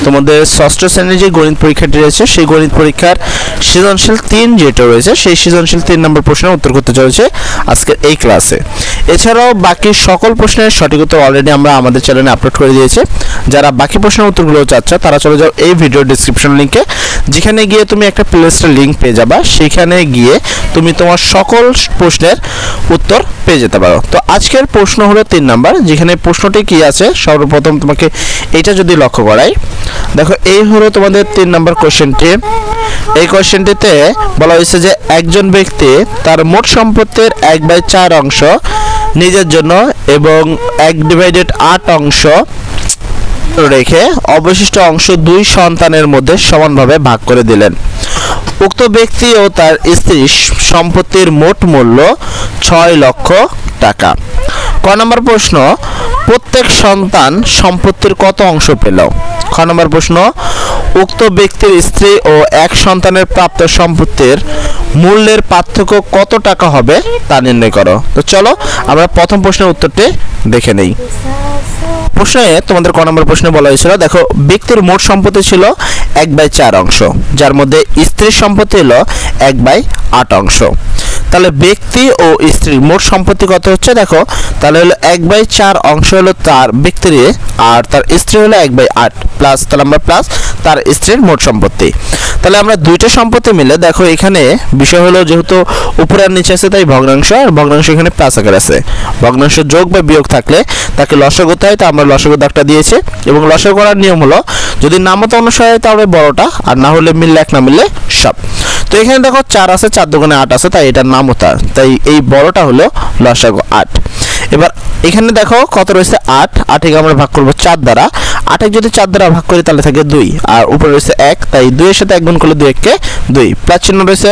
তোমাদের ষষ্ঠ শ্রেণীর যে গণিত পরীক্ষাটি রয়েছে সেই গণিত পরীক্ষার সৃজনশীল 3 যেটা রয়েছে সেই সৃজনশীল 3 নম্বর প্রশ্নের উত্তর করতে চলেছে আজকের এই ক্লাসে। এছাড়াও বাকি সকল প্রশ্নের সঠিক উত্তর অলরেডি আমরা আমাদের চ্যানেলে আপলোড করে দিয়েছি। যারা বাকি প্রশ্নের উত্তরগুলো চাচ্ছ তারা চলে যাও এই ভিডিও ডেসক্রিপশন লিংকে, যেখানে গিয়ে তুমি একটা প্লেলিস্টের লিংক পেয়ে যাবা। সেখানে গিয়ে তুমি তোমার সকল প্রশ্নের উত্তর পেয়ে যেতে পারো। তো আজকের প্রশ্ন হলো 3 নাম্বার, যেখানে প্রশ্নটি কি আছে সর্বপ্রথম তোমাকে এটা যদি লক্ষ্য করাই, দেখো এই হলো তোমাদের 3 নাম্বার কোশ্চেনটি। এই কোশ্চেনটিতে বলা হয়েছে যে একজন ব্যক্তি তার মোট সম্পত্তির 1/4 অংশ নিজের জন্য এবং 1/8 অংশ রেখে অবশিষ্ট অংশ 2 সন্তানের মধ্যে সমানভাবে ভাগ করে দিলেন। উক্ত ব্যক্তি ও তার স্ত্রীর সম্পত্তির মোট মূল্য 6 লক্ষ টাকা। ক নম্বর প্রশ্ন, প্রত্যেক সন্তান সম্পত্তির কত অংশ পেল? খ নম্বর প্রশ্ন, উক্ত ব্যক্তির স্ত্রী ও এক সন্তানের প্রাপ্ত সম্পত্তির মূল্যের পার্থক্য কত টাকা হবে তা নির্ণয় করো। তো চলো আমরা প্রথম প্রশ্নের উত্তরটি দেখে নেই। প্রশ্নে তোমাদের ক নম্বর প্রশ্নে বলা হয়েছিল, দেখো ব্যক্তির মোট সম্পত্তি ছিল 1/4 অংশ, যার মধ্যে স্ত্রীর সম্পত্তি হলো 1/8 অংশ। তাহলে ব্যক্তি ও স্ত্রীর মোট সম্পত্তি কত হচ্ছে? দেখো তাহলে হলো 1/4 অংশ হলো তার ব্যক্তির আর তার স্ত্রী হলো 1/8 প্লাস, তাহলে আমরা প্লাস তার স্ত্রীর মোট সম্পত্তি। তাহলে আমরা দুইটা সম্পত্তি মিলে দেখো এখানে বিষয় হলো যেহেতু উপরে আর নিচে আছে তাই ভগ্নাংশ, আর ভগ্নাংশ এখানে প্লাস আকার আছে। ভগ্নাংশ যোগ বা বিয়োগ থাকলে তাকে লসাগু হয়, তা আমরা লসাগু দাগটা দিয়েছি। এবং লসাগু করার নিয়ম হলো যদি নামতা অনুসারে হয় তাহলে বড়টা, আর না হলে মিললে এক, না মিললে সব। তো এখানে দেখো 4 আছে, 4 দুগুণে 8 আছে, তাই এটা নামতা, তাই এই বড়টা হলো লসাগু 8। এবার এখানে দেখো কত রয়েছে 8, 8কে আমরা ভাগ করব 4 দ্বারা। 8কে যদি 4 দ্বারা ভাগ করি তাহলে থাকে 2, আর উপরে রয়েছে 1, তাই 2 এর সাথে 1 গুণ করলে 2 কে 2 প্লাস চিহ্ন রয়েছে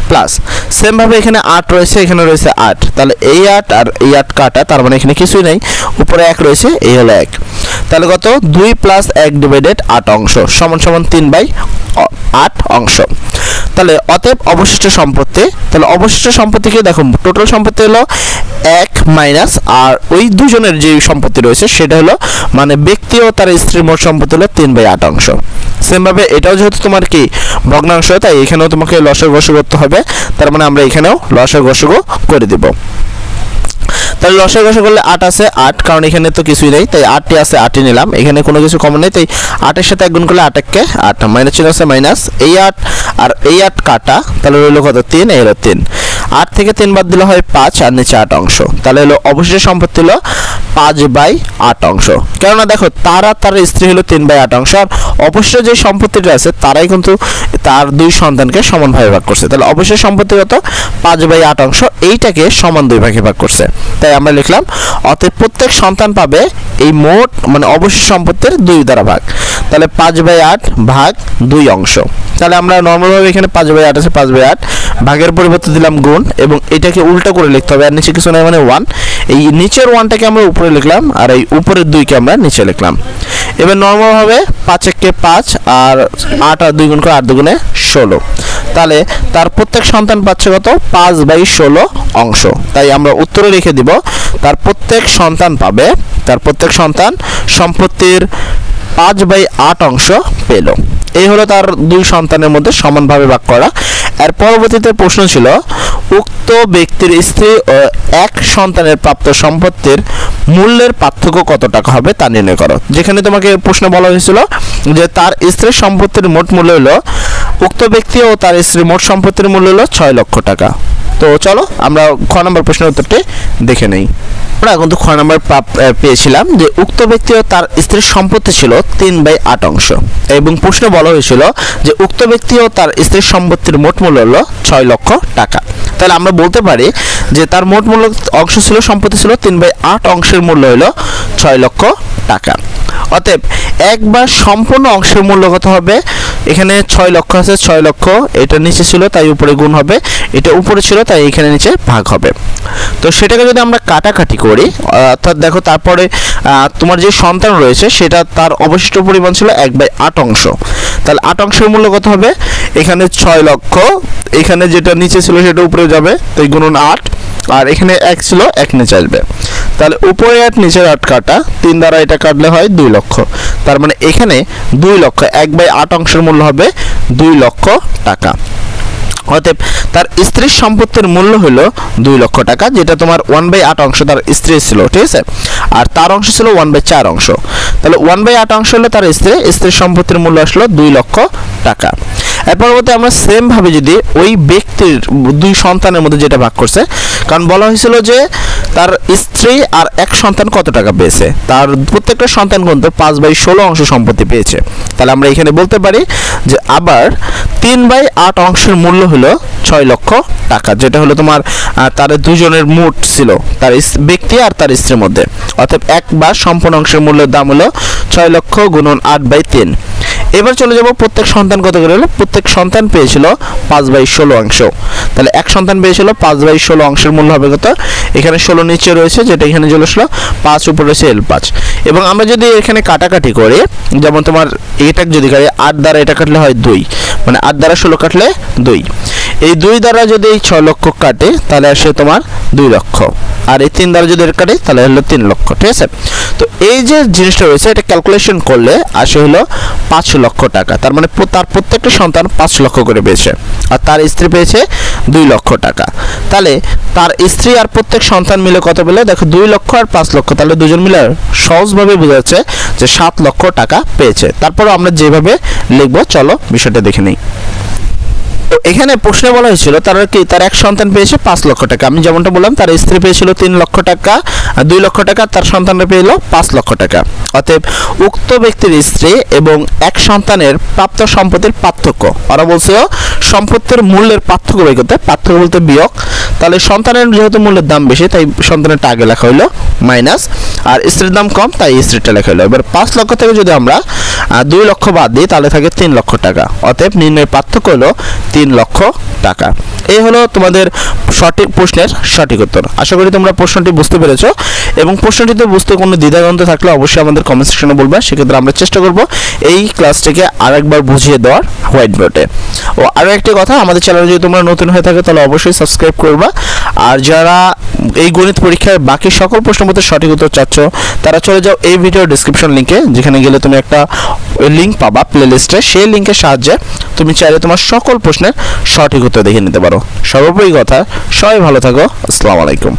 প্লাস। সেম ভাবে এখানে 8 রয়েছে, এখানে রয়েছে 8, তাহলে এই 8 আর এই 8 কাটা, তার মানে এখানে কিছুই নেই, উপরে 1 রয়েছে, এই হলো 1। তাহলে কত 2 + 1/8 অংশ সমান সমান 3/8 অংশ। তাহলে অতএব অবশিষ্ট সম্পত্তি, তাহলে অবশিষ্ট সম্পত্তিকে দেখো টোটাল সম্পত্তি হলো 1 মাইনাস আর ওই দুজনের যে সম্পত্তি রয়েছে সেটা হলো মানে ব্যক্তি ও তার স্ত্রীর মোট সম্পত্তি হলো 3/8 অংশ। সেমভাবে এটাও যেহেতু তোমার কি ভগ্নাংশ, তাই এখানেও তোমাকে লসাগু গসাগু করতে হবে, তার মানে আমরা এখানেও লসাগু গসাগু করে দিব। তাহলে লসাগু গসাগু করলে 8 আছে 8, কারণ এখানে তো কিছুই নেই তাই 8টি আছে 8ই নিলাম, এখানে কোনো কিছু কমন নেই, তাই 8 এর সাথে 1 গুণ করলে 8 8, মাইনাস চিহ্ন আছে মাইনাস, এই 8 আর এই 8 কাটা, তাহলে রইল কত 3, এই হলো 3। 8 থেকে 3 বাদ দিলে হয় 5, আর নিচে 8 অংশ, তাহলে হলো অবশিষ্ট সম্পত্তি হলো 5/8 অংশ। কেননা দেখো তার আর তার স্ত্রী হলো 3/8 অংশ, আর অবশিষ্ট যে সম্পত্তিটা আছে তারাই কিন্তু তার 2 সন্তানকে সমানভাবে ভাগ করছে, তাহলে অবশিষ্ট সম্পত্তি কত 5/8 অংশ, এইটাকে সমান 2 ভাগে ভাগ করছে, তাই আমরা লিখলাম অতএব প্রত্যেক সন্তান পাবে এই মোট মানে অবশিষ্ট সম্পত্তির 2 দ্বারা ভাগ, তাহলে 5/8 ভাগ 2 অংশ। তাহলে আমরা নরমালভাবে এখানে 5/8 আছে, 5/8 ভাগের পরিবর্তে দিলাম গুণ, এবং এটাকে উল্টো করে লিখতে হবে, আর নিচে কিছু নাই মানে 1, এই নিচের 1টাকে আমরা উপরে লিখলাম আর এই উপরের 2কে আমরা নিচে লিখলাম। এবার নরমালভাবে 5 একে 5 আর 8 আর 2 গুণ করে 8 দুগুণে 16, তাহলে তার প্রত্যেক সন্তান পাচ্ছে কত 5/16 অংশ। তাই আমরা উত্তরে রেখে দিব তার প্রত্যেক সন্তান পাবে, তার প্রত্যেক সন্তান সম্পত্তির 5/8 অংশ পেল। এই হলো তার 2 সন্তানের মধ্যে সমানভাবে ভাগ করা। এর পরবর্তীতে প্রশ্ন ছিল উক্ত ব্যক্তির স্ত্রী ও এক সন্তানের প্রাপ্ত সম্পত্তির মূল্যের পার্থক্য কত টাকা হবে তা নির্ণয় করো। যেখানে তোমাকে প্রশ্ন বলা হয়েছিল যে তার স্ত্রীর সম্পত্তির মোট মূল্য হলো, উক্ত ব্যক্তি ও তার স্ত্রীর মোট সম্পত্তির মূল্য হলো 6 লক্ষ টাকা। তো চলো আমরা খ নম্বর প্রশ্নের উত্তরটি দেখে নেই। আমরা কিন্তু খ নম্বর পেয়েছিলাম যে উক্ত ব্যক্তি ও তার স্ত্রীর সম্পত্তি ছিল 3/8 অংশ, এবং প্রশ্নে বলা হয়েছিল যে উক্ত ব্যক্তি ও তার স্ত্রীর সম্পত্তির মোট মূল্য হলো 6 লক্ষ টাকা। তাহলে আমরা বলতে পারি যে তার মোট মূল্য অংশ ছিল সম্পত্তি ছিল 3/8 অংশের মূল্য হলো 6 লক্ষ টাকা। অতএব একবার সম্পূর্ণ অংশের মূল্য কত হবে? এখানে 6 লক্ষ আছে, 6 লক্ষ এটা নিচে ছিল তাই উপরে গুণ হবে, এটা উপরে ছিল তাই এখানে নিচে ভাগ হবে। তো সেটাকে যদি আমরা কাটাকাটি করি, অর্থাৎ দেখো তারপরে তোমার যে সন্তান রয়েছে সেটা তার অবশিষ্ট পরিমাণ ছিল 1/8 অংশ, তাহলে 8 অংশের মূল্য কত হবে? এখানে 6 লক্ষ, এখানে যেটা নিচে ছিল সেটা উপরে যাবে তাই গুণন 8, আর এখানে 1 ছিল 1 নিচে আসবে, তাহলে উপরে 8 নিচের 8 কাটা, 3 দ্বারা এটা কাটলে হয় 2 লক্ষ। তার মানে এখানে 2 লক্ষ 1/8 অংশের মূল্য হবে 2 লক্ষ টাকা। অতএব তার স্ত্রীর সম্পত্তির মূল্য হলো 2 লক্ষ টাকা, যেটা তোমার 1/8 অংশ তার স্ত্রী ছিল, ঠিক আছে, আর তার অংশ ছিল 1/4 অংশ। তাহলে 1/8 অংশ হলো তার স্ত্রীর সম্পত্তির মূল্য আসলো 2 লক্ষ টাকা। এর পরবর্তী আমরা সেম ভাবে যদি ওই ব্যক্তির 2 সন্তানের মধ্যে যেটা ভাগ করছে, কারণ বলা হয়েছিল যে তার স্ত্রী আর এক সন্তান কত টাকা পেয়েছে, তার প্রত্যেকটা সন্তান কিন্তু 5/16 অংশ সম্পত্তি পেয়েছে। তাহলে আমরা এখানে বলতে পারি যে আবার 3/8 অংশের মূল্য হলো 6 লক্ষ টাকা, যেটা হলো তোমার তাদের দুজনের মোট ছিল, তার ব্যক্তি আর তার স্ত্রীর মধ্যে। অর্থাৎ এক বা সম্পূর্ণ অংশের মূল্যের দাম হলো 6 লক্ষ গুণন 8/3। এবার চলে যাব প্রত্যেক সন্তান কত করে হলো। প্রত্যেক সন্তান পেয়েছিল 5/16 অংশ। তাহলে এক সন্তান পেয়েছিল 5/16 অংশের মূল্য হবে কত, এখানে 16 নিচে রয়েছে, যেটা এখানে চলে আসলো 5, উপরে রয়েছে L5। এবং আমরা যদি এখানে কাটাকাটি করি, যেমন তোমার এটা যদি কাটি 8 দ্বারা এটা কাটলে হয় 2, মানে 8 দ্বারা 16 কাটলে 2। এই 2 দ্বারা যদি এই 6 লক্ষ কাটে তাহলে আসে তোমার 2 লক্ষ, আর এই 3 দ্বারা যদি এটা কাটে তাহলে হলো 3 লক্ষ, ঠিক আছে। তো এই যে জিনিসটা রয়েছে এটা ক্যালকুলেশন করলে আসে হলো 5 লক্ষ টাকা। তার মানে তার প্রত্যেকটা সন্তান 5 লক্ষ করে পেয়েছে, আর তার স্ত্রী পেয়েছে 2 লক্ষ টাকা। তাহলে তার স্ত্রী আর প্রত্যেক সন্তান মিলে কত পেলে, দেখো 2 লক্ষ আর 5 লক্ষ, তাহলে দুজন মিলে সহজভাবে বোঝা যাচ্ছে যে 7 লক্ষ টাকা পেয়েছে। তারপর আমরা যেভাবে লিখবো চলো বিষয়টা দেখে নিই। তো এখানে প্রশ্নে বলা হয়েছিল তার এক সন্তান পেয়েছে 5 লক্ষ টাকা। আমি যেমনটা বললাম তার স্ত্রী পেয়েছিল 3 লক্ষ টাকা, 2 লক্ষ টাকা, তার সন্তানরা পেল 5 লক্ষ টাকা। অতএব উক্ত ব্যক্তির স্ত্রী এবং এক সন্তানের প্রাপ্ত সম্পত্তির পার্থক্য, ওরা বলছে সম্পত্তির মূল্যের পার্থক্য বের করতে, পার্থক্য বলতে বিয়োগ। তাহলে সন্তানের যেহেতু মূল্যের দাম বেশি তাই সন্তানেরটা আগে লেখা হলো মাইনাস, আর স্ত্রীর দাম কম তাই স্ত্রীরটা লেখা হলো। এবার 5 লক্ষ থেকে যদি আমরা 2 লক্ষ বাদ দিই তাহলে থাকে 3 লক্ষ টাকা। অতএব নির্ণয়ের পার্থক্য হলো 3 লক্ষ টাকা। এই হলো তোমাদের সঠিক প্রশ্নের সঠিক উত্তর। আশা করি তোমরা প্রশ্নটি বুঝতে পেরেছো, এবং প্রশ্নটিতে বুঝতে কোনো দ্বিধাদ্বন্দ্ব থাকলে অবশ্যই আমাদের কমেন্ট সেকশনে বলবে। সেক্ষেত্রে আমরা চেষ্টা করব এই ক্লাসটিকে আরেকবার বুঝিয়ে দেওয়ার হোয়াইট বোর্ডে। ও আরও একটি কথা, আমাদের চ্যানেলে যদি তোমরা নতুন হয়ে থাকে তাহলে অবশ্যই সাবস্ক্রাইব করবা। আর যারা এই গণিত পরীক্ষার বাকি সকল প্রশ্নপত্রের সঠিক উত্তর চাচ্ছ তারা চলে যাও এই ভিডিও ডেসক্রিপশন লিঙ্কে, যেখানে গেলে তুমি একটা লিঙ্ক পাবা প্লেলিস্টে। সেই লিঙ্কের সাহায্যে তুমি চাইলে তোমার সকল প্রশ্নের সঠিক উত্তর দেখে নিতে পারো। সর্বোপরি কথা, সবাই ভালো থাকো। আসসালামু আলাইকুম।